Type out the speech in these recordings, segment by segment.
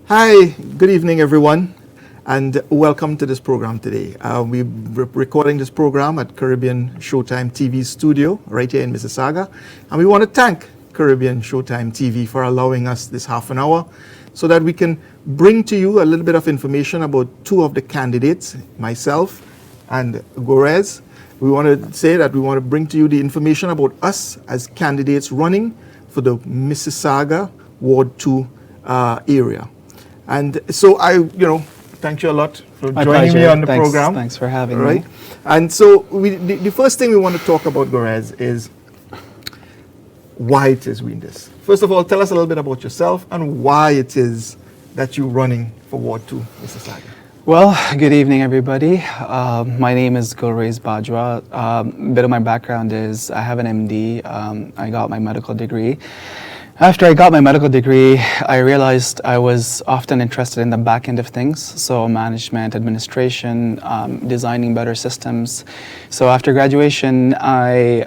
Hi, good evening, everyone, and welcome to this program today. We're recording this program at Caribbean Showtime TV studio right here in Mississauga, and we want to thank Caribbean Showtime TV for allowing us this half an hour so that we can bring to you a little bit of information about two of the candidates, myself and Gulraiz. We want to say that we want to bring to you the information about us as candidates running for the Mississauga Ward 2 area. And so thank you a lot for joining me on the program. Thanks for having me. And so the first thing we want to talk about, Gulraiz, is why it is we in this. First of all, tell us a little bit about yourself and why it is that you're running for Ward 2, Mississauga. Well, good evening, everybody. My name is Gulraiz Bawja. A bit of my background is I have an MD. I got my medical degree. After I got my medical degree, I realized I was often interested in the back end of things, so management, administration, designing better systems. So after graduation, I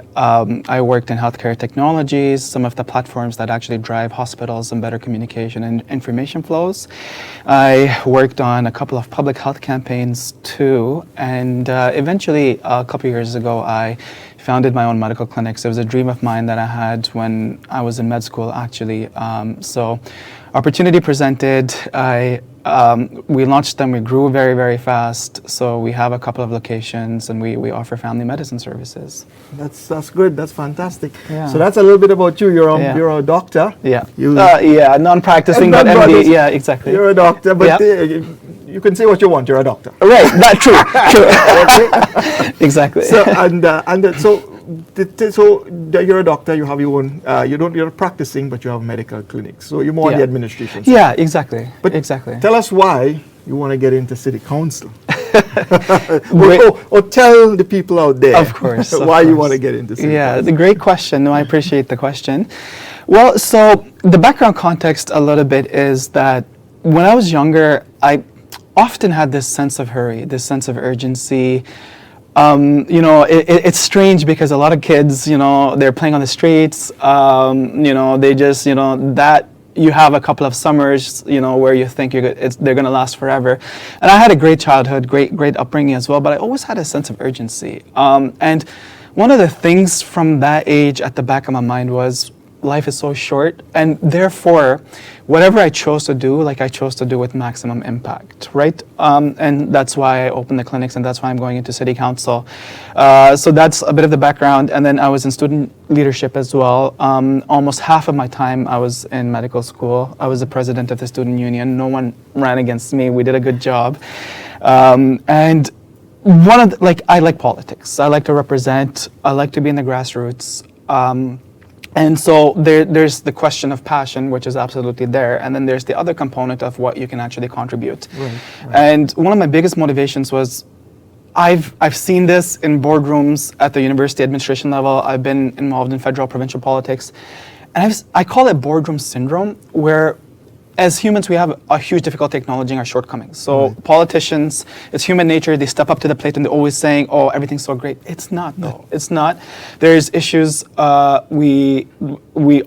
worked in healthcare technologies, some of the platforms that actually drive hospitals and better communication and information flows. I worked on a couple of public health campaigns too, and eventually, a couple years ago, I founded my own medical clinics. It was a dream of mine that I had when I was in med school, actually. So opportunity presented. We launched them. We grew very, very fast. So we have a couple of locations, and we offer family medicine services. That's good. That's fantastic. Yeah. So that's a little bit about you. You're a doctor. Yeah. Non-practicing, but MD. Yeah, exactly. You're a doctor, but you can say what you want. You're a doctor. Right. That's true. Exactly. So so you're a doctor. You have your own. You're not practicing, but you have medical clinics. So you're more on the administration side. Yeah. Exactly. But exactly. Tell us why you want to get into city council. or tell the people out there. Of course. why you want to get into city council. The great question. No, I appreciate the question. Well, so the background context a little bit is that when I was younger, I often had this sense of hurry, this sense of urgency. It's strange because a lot of kids, they're playing on the streets. They just, that you have a couple of summers, where you think they're going to last forever. And I had a great childhood, great upbringing as well, but I always had a sense of urgency. And one of the things from that age at the back of my mind was, life is so short, and therefore, whatever I chose to do, I chose to do with maximum impact, right? And that's why I opened the clinics, and that's why I'm going into city council. So that's a bit of the background, and then I was in student leadership as well. Almost half of my time I was in medical school. I was the president of the student union. No one ran against me. We did a good job. And I like politics. I like to represent. I like to be in the grassroots. And so there's the question of passion, which is absolutely there. And then there's the other component of what you can actually contribute. Right. And one of my biggest motivations was, I've seen this in boardrooms at the university administration level. I've been involved in federal, provincial politics. And I call it boardroom syndrome, where as humans, we have a huge difficulty acknowledging our shortcomings. So politicians, it's human nature, they step up to the plate and they're always saying, oh, everything's so great. It's not, though. It's not. There's issues we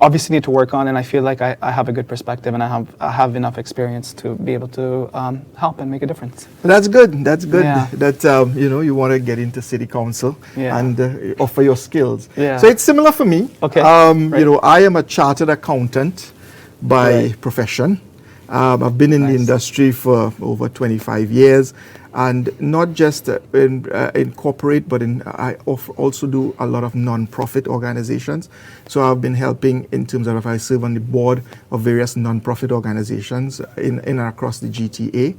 obviously need to work on, and I feel like I have a good perspective, and I have enough experience to be able to help and make a difference. That's good. That's good. Yeah. That you want to get into city council and offer your skills. Yeah. So it's similar for me. Okay. I am a chartered accountant by profession. I've been in the industry for over 25 years, and not just in corporate, but I also do a lot of non-profit organizations. So I've been helping in terms of, I serve on the board of various non-profit organizations in and across the GTA.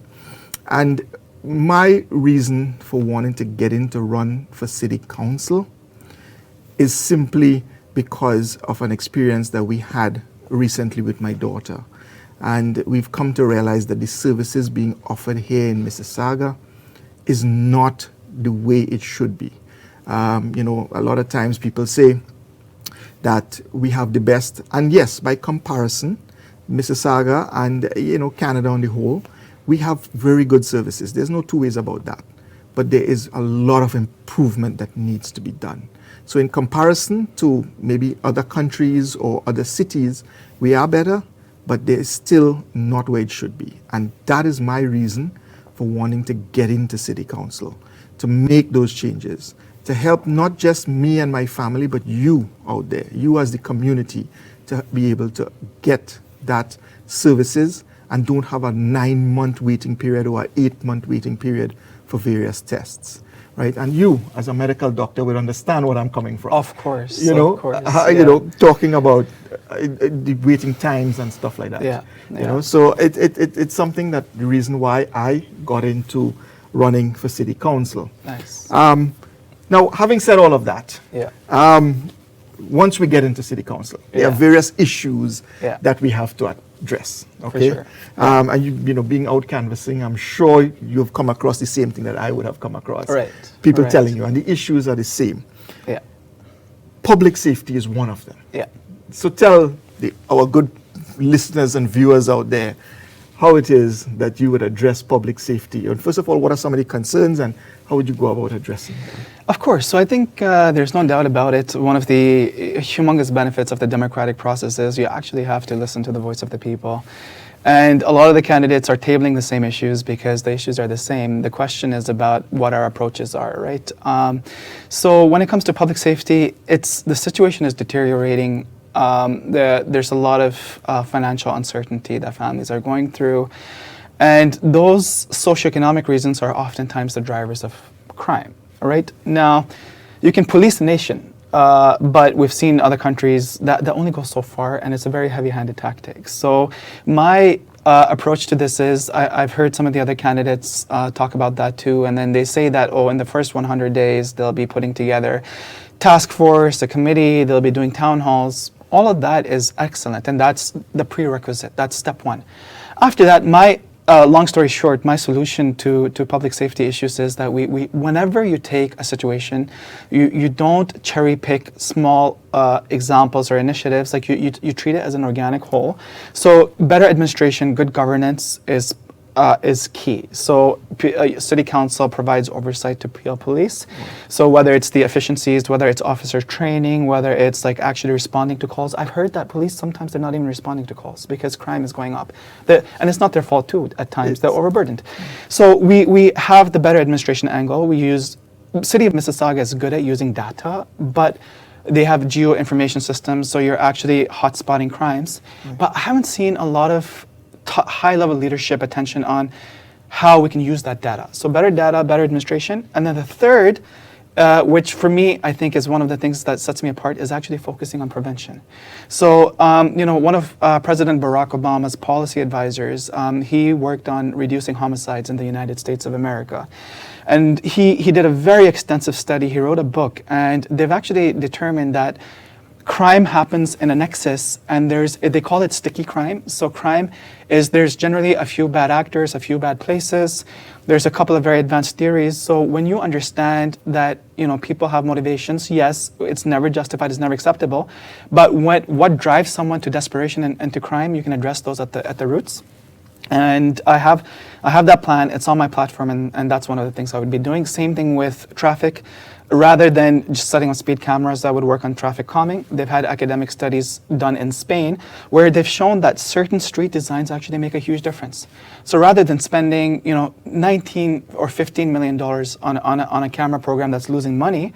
And my reason for wanting to get into run for city council is simply because of an experience that we had recently with my daughter. And we've come to realize that the services being offered here in Mississauga is not the way it should be. A lot of times people say that we have the best, and yes, by comparison, Mississauga and Canada on the whole, we have very good services. There's no two ways about that. But there is a lot of improvement that needs to be done. So in comparison to maybe other countries or other cities, we are better, but they're still not where it should be. And that is my reason for wanting to get into City Council, to make those changes, to help not just me and my family, but you out there, you as the community, to be able to get that services and don't have a 9-month waiting period or an 8-month waiting period for various tests, right? And you, as a medical doctor, will understand what I'm coming from. Of course, you know, of course, you know, talking about the waiting times and stuff like that. Yeah, you know, so it's something that the reason why I got into running for City Council. Nice. Now, having said all of that, Yeah. Once we get into City Council, there Yeah. are various issues Yeah. that we have to address. Okay. sure. And you know, being out canvassing, I'm sure you've come across the same thing that I would have come across. Right. People Right. telling you, and the issues are the same. Yeah. Public safety is one of them. Yeah. So tell our good listeners and viewers out there how it is that you would address public safety. And first of all, what are some of the concerns and how would you go about addressing them? Of course. So I think there's no doubt about it. One of the humongous benefits of the democratic process is you actually have to listen to the voice of the people. And a lot of the candidates are tabling the same issues because the issues are the same. The question is about what our approaches are, right? So when it comes to public safety, the situation is deteriorating. There's a lot of financial uncertainty that families are going through. And those socioeconomic reasons are oftentimes the drivers of crime, right? Now, you can police the nation, but we've seen other countries that only go so far, and it's a very heavy-handed tactic. So my approach to this is, I've heard some of the other candidates talk about that too, and then they say that, in the first 100 days, they'll be putting together task force, a committee, they'll be doing town halls. All of that is excellent, and that's the prerequisite. That's step one. After that, long story short, my solution to public safety issues is that we whenever you take a situation, you don't cherry pick small examples or initiatives. Like you treat it as an organic whole. So better administration, good governance is key. So City Council provides oversight to Peel Police. So whether it's the efficiencies, whether it's officer training, whether it's like actually responding to calls. I've heard that police sometimes they're not even responding to calls because crime is going up. And it's not their fault too at times. They're overburdened. So we have the better administration angle. We use, City of Mississauga is good at using data, but they have geo-information systems, so you're actually hotspotting crimes. But I haven't seen a lot of high-level leadership attention on how we can use that data. So better data, better administration. And then the third, which for me, I think is one of the things that sets me apart, is actually focusing on prevention. So, one of President Barack Obama's policy advisors, he worked on reducing homicides in the United States of America. And he did a very extensive study. He wrote a book, and they've actually determined that crime happens in a nexus, and they call it sticky crime. So crime is, there's generally a few bad actors, a few bad places. There's a couple of very advanced theories. So when you understand that, people have motivations, yes, it's never justified, it's never acceptable. But what drives someone to desperation and to crime, you can address those at the roots. And I have that plan. It's on my platform, and that's one of the things I would be doing. Same thing with traffic. Rather than just setting on speed cameras, I would work on traffic calming. They've had academic studies done in Spain where they've shown that certain street designs actually make a huge difference. So rather than spending, $19 or $15 million on a camera program that's losing money,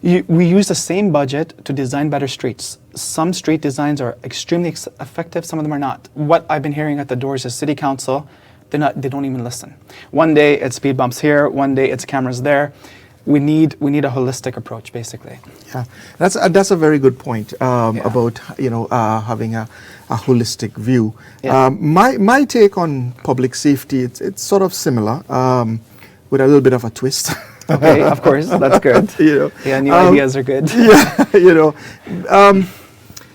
we use the same budget to design better streets. Some street designs are extremely effective, some of them are not. What I've been hearing at the doors is City Council, they don't even listen. One day it's speed bumps here, one day it's cameras there. We need a holistic approach, basically. Yeah, that's a very good point about having a holistic view. Yeah. My take on public safety, it's sort of similar, with a little bit of a twist. Okay, of course, that's good. Yeah, new ideas are good. Yeah,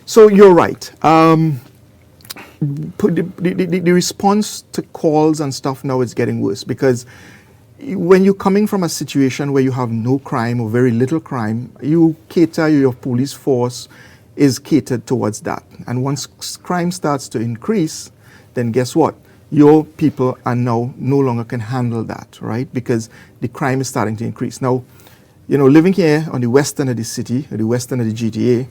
so you're right. The response to calls and stuff now is getting worse because when you're coming from a situation where you have no crime or very little crime, your police force is catered towards that. And once crime starts to increase, then guess what? Your people are now no longer can handle that, right? Because the crime is starting to increase. Now, living here on the western of the city, or the western of the GTA,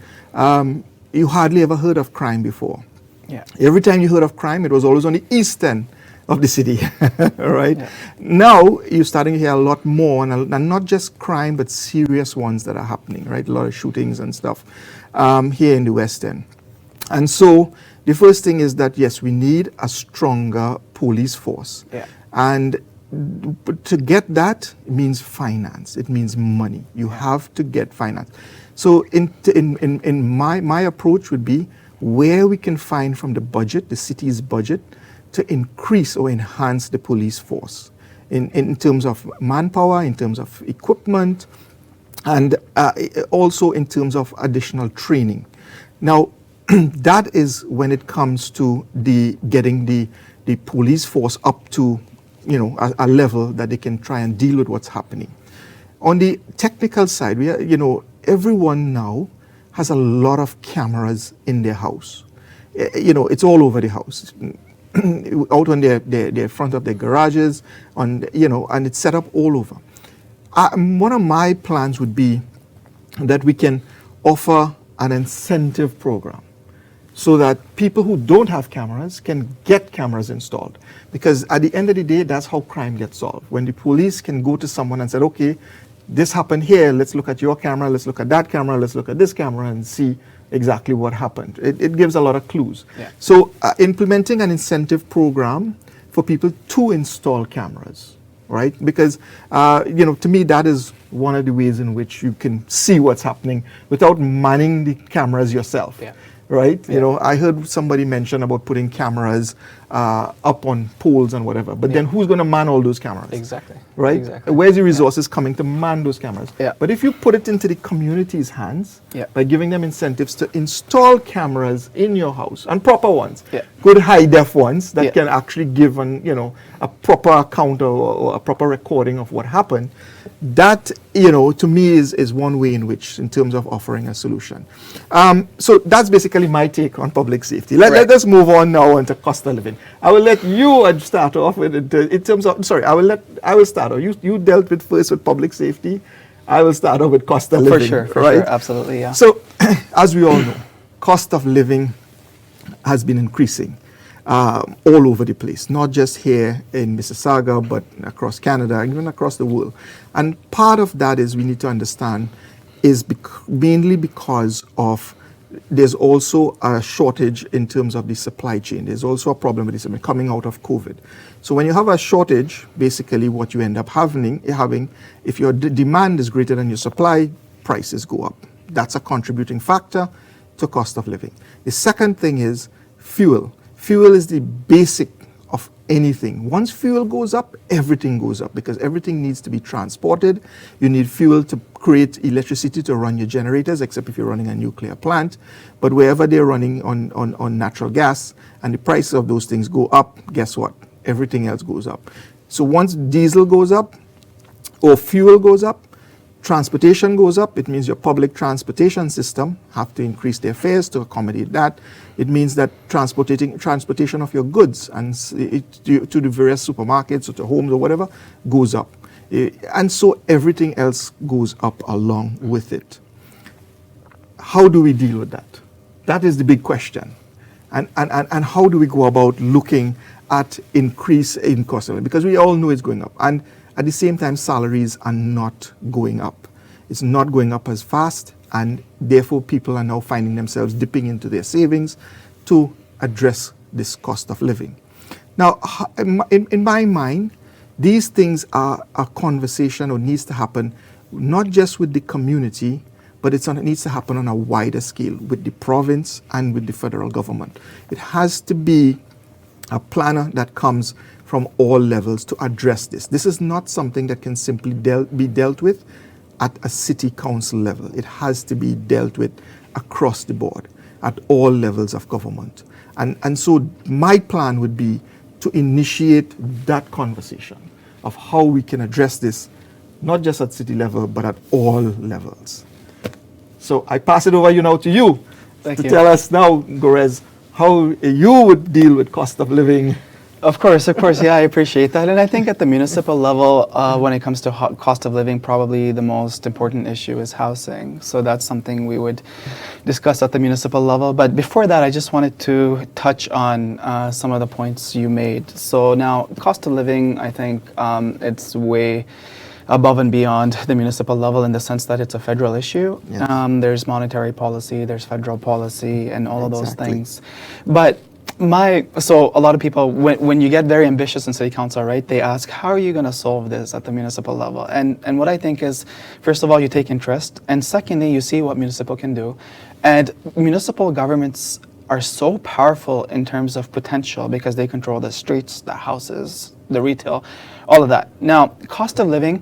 you hardly ever heard of crime before. Yeah. Every time you heard of crime, it was always on the east end of the city, right? Yeah. Now you're starting to hear a lot more, and not just crime, but serious ones that are happening, right? A lot of shootings and stuff here in the West End. And so the first thing is that, yes, we need a stronger police force. Yeah. And to get that, it means finance. It means money. You have to get finance. So in my approach would be where we can find from the budget, the city's budget, to increase or enhance the police force in terms of manpower, in terms of equipment, and also in terms of additional training. Now, that is when it comes to getting the police force up to a level that they can try and deal with what's happening. On the technical side, everyone now has a lot of cameras in their house. It's all over the house. Out on their front of their garages, and it's set up all over. One of my plans would be that we can offer an incentive program so that people who don't have cameras can get cameras installed. Because at the end of the day, that's how crime gets solved. When the police can go to someone and say, okay, this happened here, let's look at your camera, let's look at that camera, let's look at this camera and see exactly what happened. It gives a lot of clues. Yeah. So implementing an incentive program for people to install cameras, right? Because, to me, that is one of the ways in which you can see what's happening without manning the cameras yourself. Yeah. Right? Yeah. I heard somebody mention about putting cameras up on poles and whatever, but then who's going to man all those cameras? Exactly. Right? Exactly. Where's the resources coming to man those cameras? Yeah. But if you put it into the community's hands Yeah. by giving them incentives to install cameras in your house, and proper ones, Yeah. good high def ones that Yeah. can actually give a proper account or a proper recording of what happened, that to me is one way in which, in terms of offering a solution. So that's basically my take on public safety. Let us move on now into cost of living. I will let you start off with it in terms of. Sorry, I will start off. You dealt with first with public safety. I will start off with cost of living. For right? sure, absolutely, yeah. So, as we all know, cost of living has been increasing all over the place, not just here in Mississauga, but across Canada, even across the world. And part of that is we need to understand is mainly because of there's also a shortage in terms of the supply chain. There's also a problem with this coming out of COVID. So when you have a shortage, basically what you end up having if your demand is greater than your supply, prices go up. That's a contributing factor to cost of living. The second thing is fuel. Fuel is the basic of anything. Once fuel goes up, everything goes up because everything needs to be transported. You need fuel to create electricity to run your generators, except if you're running a nuclear plant. But wherever they're running on natural gas and the prices of those things go up, guess what? Everything else goes up. So once diesel goes up or fuel goes up, transportation goes up. It means your public transportation system have to increase their fares to accommodate that. It means that transportation of your goods and to the various supermarkets or to homes or whatever goes up. And so everything else goes up along with it. How do we deal with that? That is the big question. And how do we go about looking at increase in cost of living? Because we all know it's going up. And at the same time, salaries are not going up. It's not going up as fast, and therefore people are now finding themselves dipping into their savings to address this cost of living. Now, in my mind, these things are a conversation or needs to happen not just with the community, but it needs to happen on a wider scale with the province and with the federal government. It has to be a planner that comes from all levels to address this. This is not something that can simply be dealt with at a city council level. It has to be dealt with across the board at all levels of government. And so my plan would be to initiate that conversation of how we can address this, not just at city level, but at all levels. So I pass it over to you Thank to you. tell us now, Gulraiz, how you would deal with cost of living Of course, yeah, I appreciate that. And I think at the municipal level, when it comes to cost of living, probably the most important issue is housing. So that's something we would discuss at the municipal level. But before that, I just wanted to touch on some of the points you made. So now, cost of living, I think it's way above and beyond the municipal level in the sense that it's a federal issue. Yes. There's monetary policy, there's federal policy, and all of those things. But so a lot of people, when you get very ambitious in city council, right, they ask, how are you going to solve this at the municipal level? And what I think is, first of all, you take interest, and secondly, you see what municipal can do. And municipal governments are so powerful in terms of potential because they control the streets, the houses, the retail, all of that. Now, cost of living,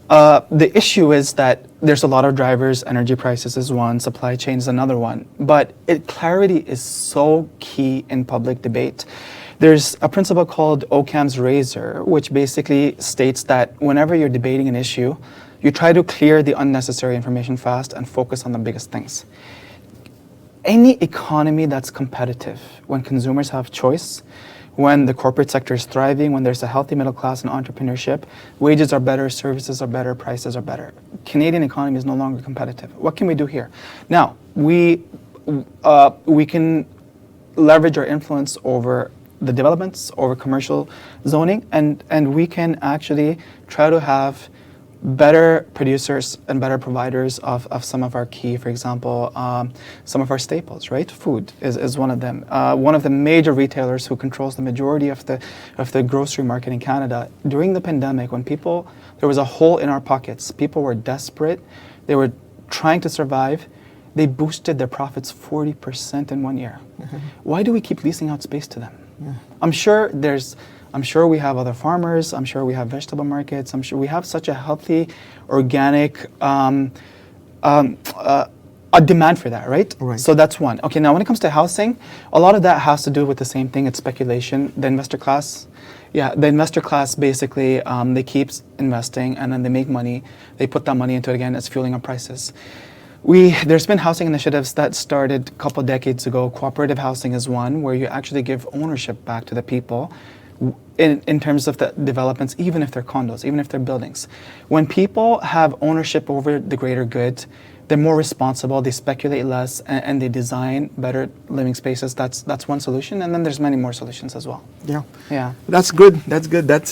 the issue is that there's a lot of drivers, energy prices is one, supply chain is another one, but clarity is so key in public debate. There's a principle called Occam's razor, which basically states that whenever you're debating an issue, you try to clear the unnecessary information fast and focus on the biggest things. Any economy that's competitive, when consumers have choice, when the corporate sector is thriving, when there's a healthy middle class and entrepreneurship, wages are better, services are better, prices are better. Canadian economy is no longer competitive. What can we do here? Now, we can leverage our influence over the developments, over commercial zoning, and we can actually try to have better producers and better providers of some of our key, for example, some of our staples, right? Food is one of them. One of the major retailers who controls the majority of the grocery market in Canada, during the pandemic, when there was a hole in our pockets, people were desperate, they were trying to survive, they boosted their profits 40% in 1 year. Mm-hmm. Why do we keep leasing out space to them? Yeah. I'm sure we have other farmers. I'm sure we have vegetable markets. I'm sure we have such a healthy, organic, a demand for that, right? Right? So that's one. Okay, now when it comes to housing, a lot of that has to do with the same thing. It's speculation. The investor class basically, they keep investing and then they make money. They put that money into it again. It's fueling up prices. There's been housing initiatives that started a couple decades ago. Cooperative housing is one where you actually give ownership back to the people in terms of the developments, even if they're condos, even if they're buildings. When people have ownership over the greater good, they're more responsible, they speculate less, and they design better living spaces. That's one solution, and then there's many more solutions as well. Yeah. That's good. That's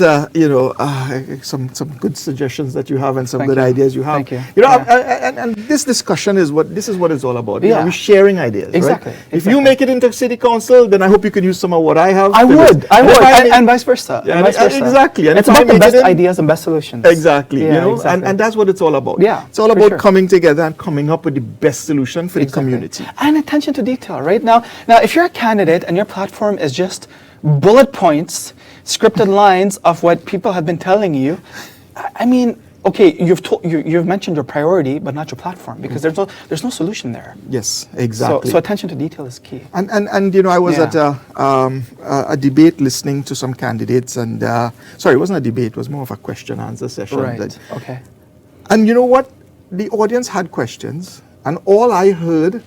some good suggestions that you have and some good ideas you have. Thank you. And this discussion is what it's all about. We're sharing ideas. Exactly. Right? If you make it into city council, then I hope you can use some of what I have. I would, and vice versa. Exactly. And it's about the best ideas and best solutions. Exactly. And that's what it's all about. Yeah. It's all about coming together and coming up with the best solution for the community. And attention to detail, right? Now, if you're a candidate and your platform is just bullet points, scripted lines of what people have been telling you, I mean, okay, you've mentioned your priority, but not your platform, because there's no solution there. Yes, exactly. So attention to detail is key. And I was at a debate listening to some candidates, and sorry, it wasn't a debate; it was more of a question answer session. Right. Okay. And you know what? The audience had questions, and all I heard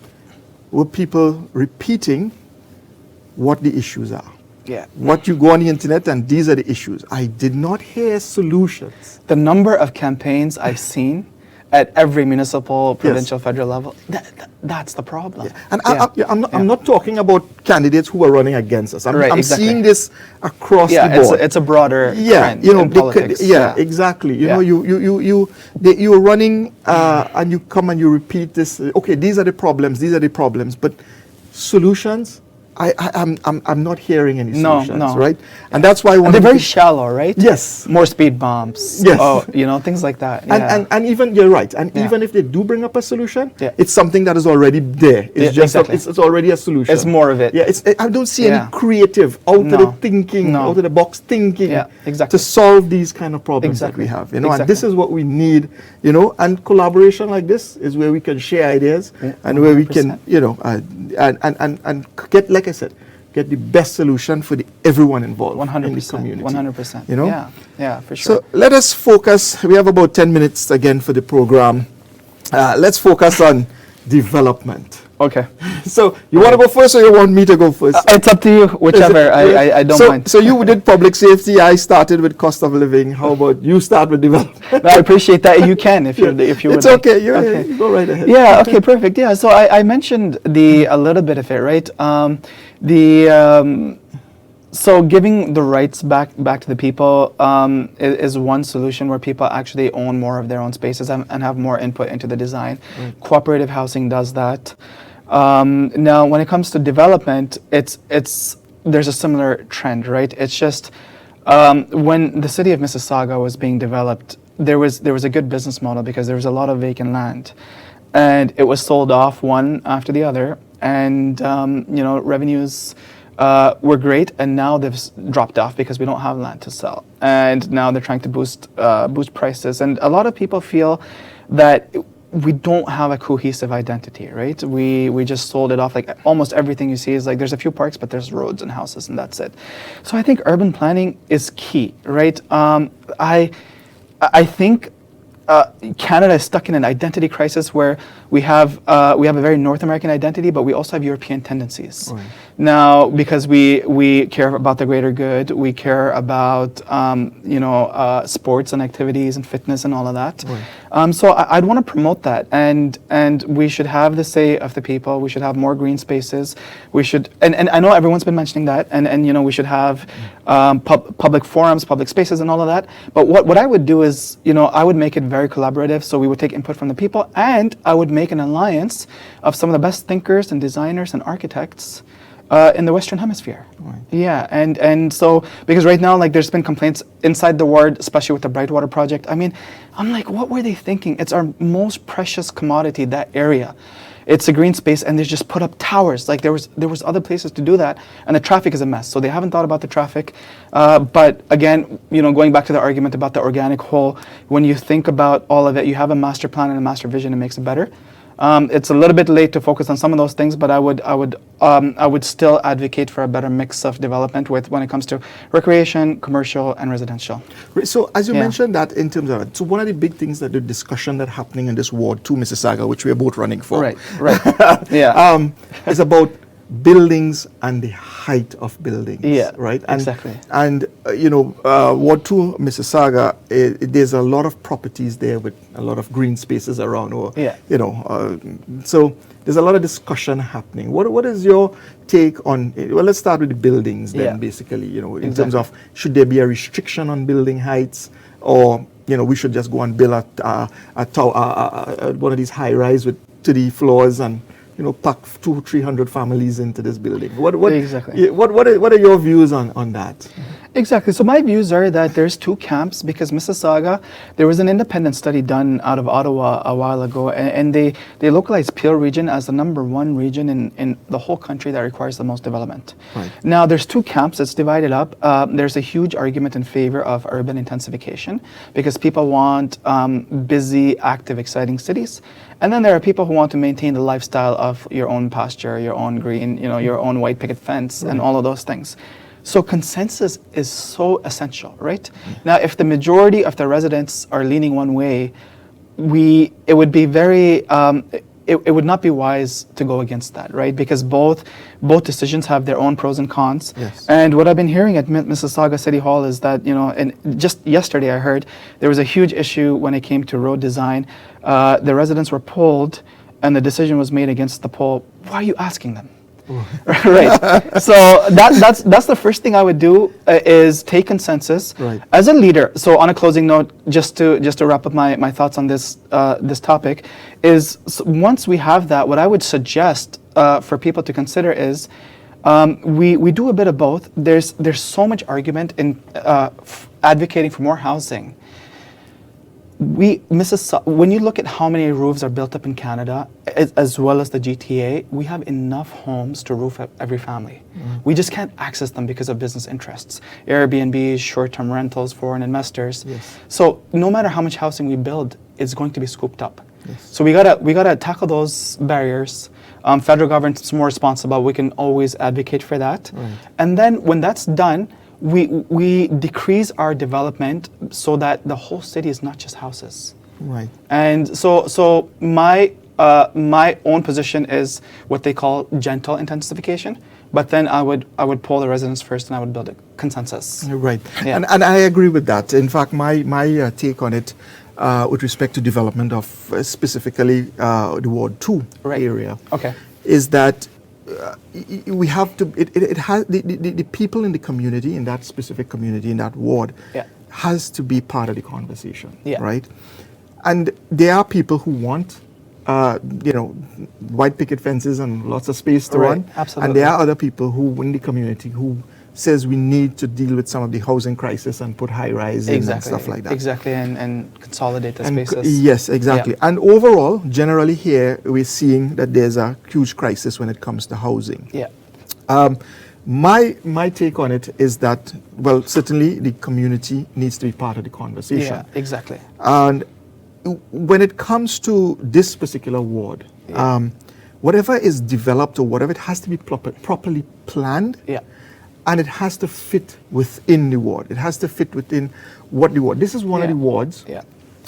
were people repeating what the issues are. Yeah. What you go on the internet and these are the issues. I did not hear solutions. The number of campaigns I've seen at every municipal, provincial, federal level, that's the problem. Yeah. And I'm not talking about candidates who are running agagu us. I'm seeing this across the board. It's a broader trend in politics. Exactly. You're running and you come and you repeat this. Okay, these are the problems, but solutions. I'm not hearing any solutions, right? And that's why they're very shallow, right? Yes. More speed bumps. Yes. Things like that. And even you're right. And even if they do bring up a solution, it's something that is already there. It's just it's already a solution. It's more of it. Yeah. I don't see any creative out of the thinking, out of the box thinking to solve these kind of problems that we have. And this is what we need. And collaboration like this is where we can share ideas and where we can and get, like I said, get the best solution for everyone involved 100%, in the community. 100%. Yeah, for sure. So let us focus. We have about 10 minutes again for the program. Let's focus on development. Okay. So you want to go first, or you want me to go first? It's up to you, whichever. I don't mind. So you did public safety. I started with cost of living. How about you start with development? I appreciate that. You can if you would. It's okay. You go right ahead. Yeah. Okay. Perfect. Yeah. So I mentioned a little bit of it, right? So giving the rights back to the people is one solution where people actually own more of their own spaces and have more input into the design. Right. Cooperative housing does that. Now, when it comes to development, there's a similar trend, right? It's just when the city of Mississauga was being developed, there was a good business model because there was a lot of vacant land, and it was sold off one after the other, and revenues were great, and now they've dropped off because we don't have land to sell, and now they're trying to boost prices, and a lot of people feel that we don't have a cohesive identity, right? We just sold it off. Like almost everything you see is like there's a few parks, but there's roads and houses, and that's it. So I think urban planning is key, right? I think Canada is stuck in an identity crisis where we have a very North American identity, but we also have European tendencies. Right. Now, because we care about the greater good, we care about sports and activities and fitness and all of that. Right. So I'd want to promote that, and we should have the say of the people. We should have more green spaces. We should, and I know everyone's been mentioning that, and we should have public forums, public spaces, and all of that. But what I would do is, I would make it very collaborative. So we would take input from the people, and I would make an alliance of some of the best thinkers and designers and architects in the Western Hemisphere. Right. Yeah, and so, because right now, like, there's been complaints inside the ward, especially with the Brightwater project. I mean, I'm like, what were they thinking? It's our most precious commodity, that area. It's a green space, and they just put up towers. Like, there was other places to do that, and the traffic is a mess. So they haven't thought about the traffic. But again, going back to the argument about the organic whole, when you think about all of it, you have a master plan and a master vision, it makes it better. It's a little bit late to focus on some of those things, but I would still advocate for a better mix of development when it comes to recreation, commercial, and residential. So as you mentioned that in terms of, so one of the big things that the discussion that's happening in this ward 2 Mississauga, which we are both running for, right, yeah, is about buildings and the height of buildings. Yeah, right. And, exactly. And Ward 2 Mississauga, there's a lot of properties there with a lot of green spaces around. So there's a lot of discussion happening. What is your take on? Well, let's start with the buildings then. Basically, in terms of, should there be a restriction on building heights, or we should just go and build one of these high rise with 3 floors and pack 200-300 families into this building. Exactly. What are your views on that? Exactly. So my views are that there's 2 camps, because Mississauga, there was an independent study done out of Ottawa a while ago, and they localized Peel region as the #1 region in the whole country that requires the most development. Right. Now there's 2 camps. It's divided up. There's a huge argument in favor of urban intensification because people want busy, active, exciting cities. And then there are people who want to maintain the lifestyle of your own pasture, your own green, your own white picket fence, and all of those things. So consensus is so essential, right? Now, if the majority of the residents are leaning one way, it would be very, it would not be wise to go against that, right? Because both decisions have their own pros and cons. Yes. And what I've been hearing at Mississauga City Hall is that, and just yesterday I heard there was a huge issue when it came to road design. The residents were polled, and the decision was made against the poll. Why are you asking them? Right. So that's the first thing I would do is take consensus. Right. As a leader. So on a closing note, just to wrap up my thoughts on this topic, is once we have that, what I would suggest for people to consider is we do a bit of both. There's so much argument in advocating for more housing. When you look at how many roofs are built up in Canada, as well as the GTA, we have enough homes to roof every family. We just can't access them because of business interests, Airbnbs, short-term rentals, foreign investors. Yes. So no matter how much housing we build, it's going to be scooped up. Yes. So we gotta tackle those barriers. Federal government's more responsible. We can always advocate for that. Right. And then when that's done, we decrease our development so that the whole city is not just houses. Right. And so my my own position is what they call gentle intensification. But then I would poll the residents first, and I would build a consensus. Right, Yeah. and I agree with that. In fact, my take on it with respect to development of specifically the Ward 2 Right. area Okay. is that we have to, it has, the people in the community, in that specific community, in that ward, Yeah. has to be part of the conversation, Yeah. right? And there are people who want, white picket fences and lots of space to Right, run. absolutely. And there are other people who in the community who says we need to deal with some of the housing crisis and put high rise in and stuff like that. Exactly, and consolidate the And spaces. yes, exactly. Yeah. And overall, generally here, we're seeing that there's a huge crisis when it comes to housing. Yeah. My take on it is that, well, certainly the community needs to be part of the conversation. Yeah, exactly. And when it comes to this particular ward, whatever is developed or whatever, it has to be properly planned. Yeah. And it has to fit within the ward. It has to fit within what the ward. This is one of Yeah. the wards. Yeah.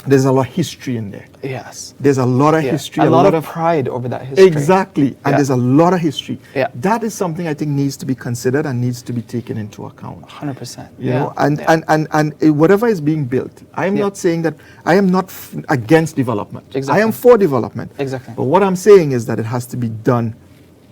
There's a lot of history in there. Yes. There's a lot of Yeah. history. A lot of pride over that history. Exactly. And Yeah. there's a lot of history. Yeah. That is something I think needs to be considered and needs to be taken into account. 100%. You know, and whatever is being built, I am Yeah. not saying that I am not against development. Exactly. I am for development. Exactly. But what I'm saying is that it has to be done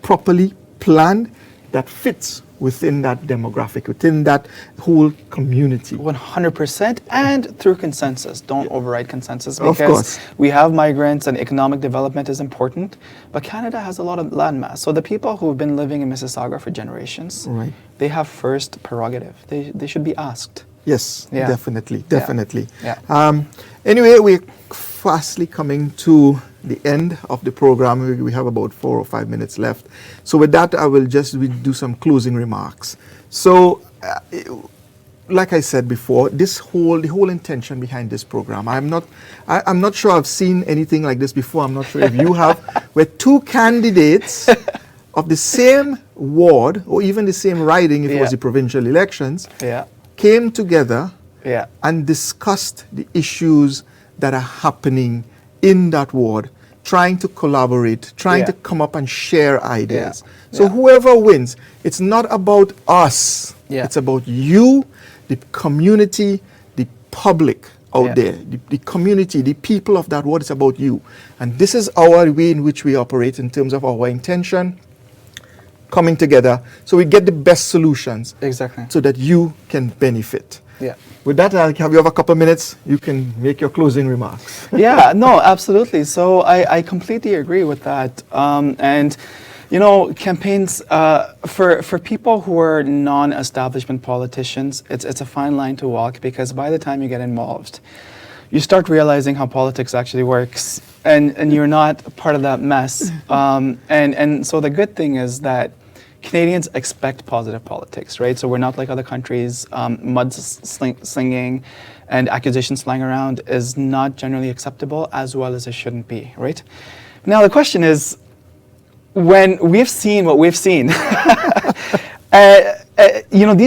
properly, planned, that fits within that demographic, within that whole community. 100%, and through consensus. Don't override consensus, Of because course. we have migrants and economic development is important, but Canada has a lot of landmass. So the people who have been living in Mississauga for generations, Right. they have first prerogative. They should be asked. Yes, Yeah. definitely, Yeah. definitely. Yeah. Anyway, we're fastly coming to the end of the program. We have about 4 or 5 minutes left. So with that, I will just do some closing remarks. So, like I said before, the whole intention behind this program, I'm not sure I've seen anything like this before. I'm not sure if you have, where two candidates of the same ward or even the same riding, if it was Yeah. the provincial elections, Yeah. came together Yeah. and discussed the issues that are happening in that ward, trying to collaborate, trying Yeah. to come up and share ideas. Yeah. So Yeah. whoever wins, it's not about us. Yeah. It's about you, the community, the public out Yeah. there, the community, the people of that ward. It's about you. And this is our way in which we operate in terms of our intention, coming together so we get the best solutions Exactly. so that you can benefit. Yeah. With that, I'll have you have a couple of minutes. You can make your closing remarks. Yeah, no, absolutely. So I completely agree with that. And, campaigns, for people who are non-establishment politicians, it's a fine line to walk, because by the time you get involved, you start realizing how politics actually works, and you're not part of that mess. And so the good thing is that Canadians expect positive politics, right? So we're not like other countries. Slinging and accusations flying around is not generally acceptable, as well as it shouldn't be, right? Now the question is, when we've seen what we've seen, these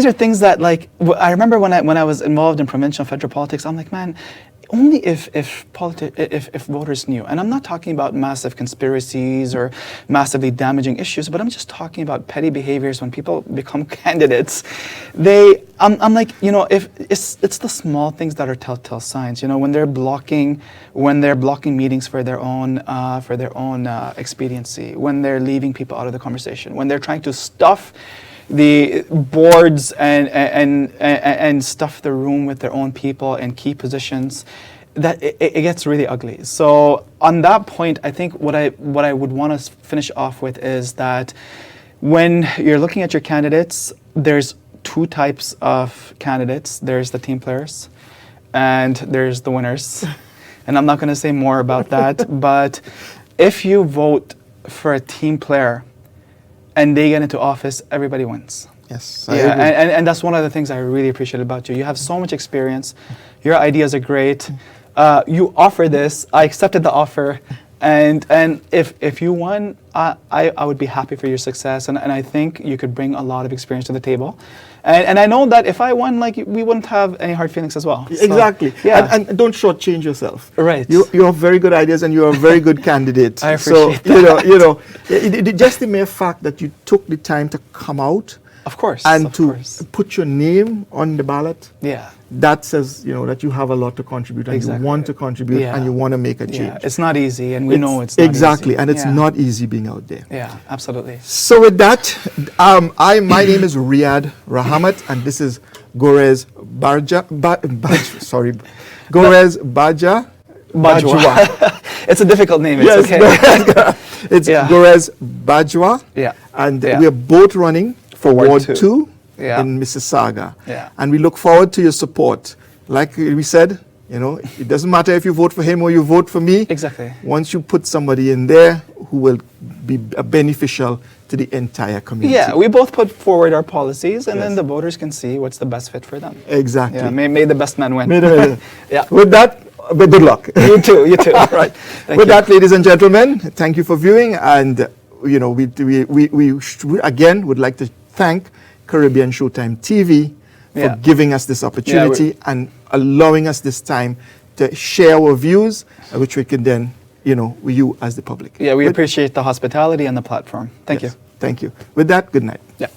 are things that, like, I remember when I was involved in provincial and federal politics, I'm like, man, only if voters knew. And I'm not talking about massive conspiracies or massively damaging issues, but I'm just talking about petty behaviors when people become candidates. I'm like, if it's the small things that are telltale signs. When they're blocking meetings for their own expediency, when they're leaving people out of the conversation, when they're trying to stuff the boards and stuff the room with their own people in key positions, that it gets really ugly. So on that point, I think what I would want to finish off with is that when you're looking at your candidates, there's two types of candidates. There's the team players and there's the winners. And I'm not going to say more about that, but if you vote for a team player and they get into office, everybody wins. Yes, I agree. And that's one of the things I really appreciate about you. You have so much experience. Your ideas are great. You offer this. I accepted the offer. And if you won, I would be happy for your success. And I think you could bring a lot of experience to the table. And I know that if I won, like, we wouldn't have any hard feelings as well. So, Exactly. yeah. And don't shortchange yourself. Right. You have very good ideas and you're a very good candidate. I appreciate that. Just the mere fact that you took the time to come out Of course. and of to course. put your name on the ballot, Yeah. that says, that you have a lot to contribute and Exactly. you want to contribute Yeah. and you want to make a change. Yeah. It's not easy, and we know it's not exactly, easy. and it's Yeah. not easy being out there. Yeah, absolutely. So with that, my name is Reead Rahamut, and this is Gulraiz Gulraiz Bawja. Bawja. It's a difficult name. It's Yes, okay. it's Yeah. Gulraiz Bawja, Yeah. and Yeah. we are both running for Ward Ward two. 2 Yeah. in Mississauga. Yeah. And we look forward to your support. Like we said, it doesn't matter if you vote for him or you vote for me. Exactly. Once you put somebody in there who will be beneficial to the entire community. Yeah, we both put forward our policies, and then Yes. the voters can see what's the best fit for them. Exactly. Yeah, may the best man win. Yeah. With that, good luck. You too. You too. All right. Thank With you. that, ladies and gentlemen, thank you for viewing. And, we again would like to thank Caribbean Showtime TV for Yeah. giving us this opportunity and allowing us this time to share our views, which we can then, you as the public. Yeah, we appreciate the hospitality and the platform. Thank Yes. you. Thank you. With that, good night. Yeah.